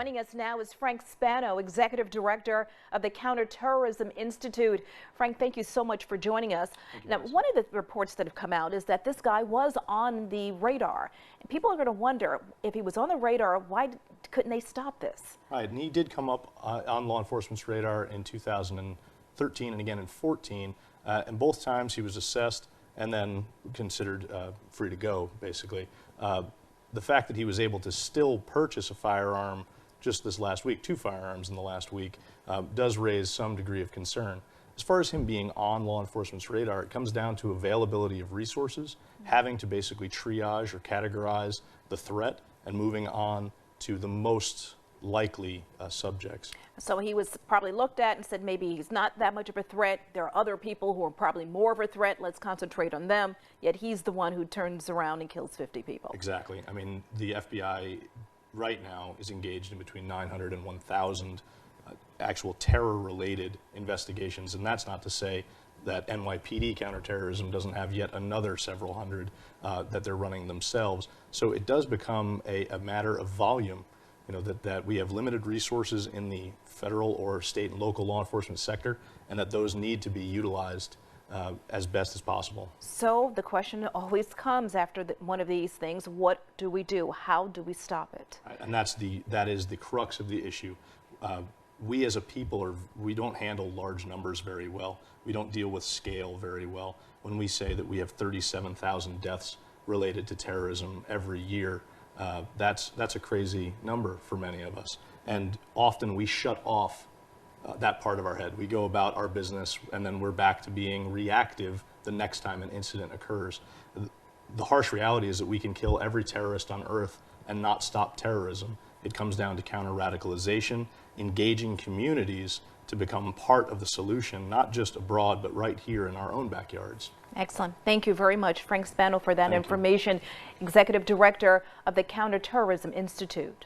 Joining us now is Frank Spano, Executive Director of the Counterterrorism Institute. Frank, thank you so much for joining us. Now, one of the reports that have come out is that this guy was on the radar. And people are going to wonder, if he was on the radar, why couldn't they stop this? Right, and he did come up on law enforcement's radar in 2013 and again in 14. And both times he was assessed and then considered free to go, basically. The fact that he was able to still purchase a firearm just this last week, 2 firearms in the last week, does raise some degree of concern. As far as him being on law enforcement's radar, it comes down to availability of resources, having to basically triage or categorize the threat and moving on to the most likely subjects. So he was probably looked at and said maybe he's not that much of a threat. There are other people who are probably more of a threat. Let's concentrate on them. Yet he's the one who turns around and kills 50 people. Exactly. I mean, the FBI right now is engaged in between 900 and 1,000 actual terror-related investigations, and that's not to say that NYPD counterterrorism doesn't have yet another several hundred that they're running themselves. So it does become a matter of volume. You know, that we have limited resources in the federal or state and local law enforcement sector, and that those need to be utilized as best as possible. So the question always comes after one of these things: what do we do? How do we stop it? And that is the crux of the issue. We as a people we don't handle large numbers very well. We don't deal with scale very well. When we say that we have 37,000 deaths related to terrorism every year, that's a crazy number for many of us. And often we shut off that part of our head. We go about our business and then we're back to being reactive the next time an incident occurs. The harsh reality is that we can kill every terrorist on earth and not stop terrorism. It comes down to counter-radicalization, engaging communities to become part of the solution, not just abroad, but right here in our own backyards. Excellent. Thank you very much, Frank Spano, for that information. Executive Director of the Counterterrorism Institute.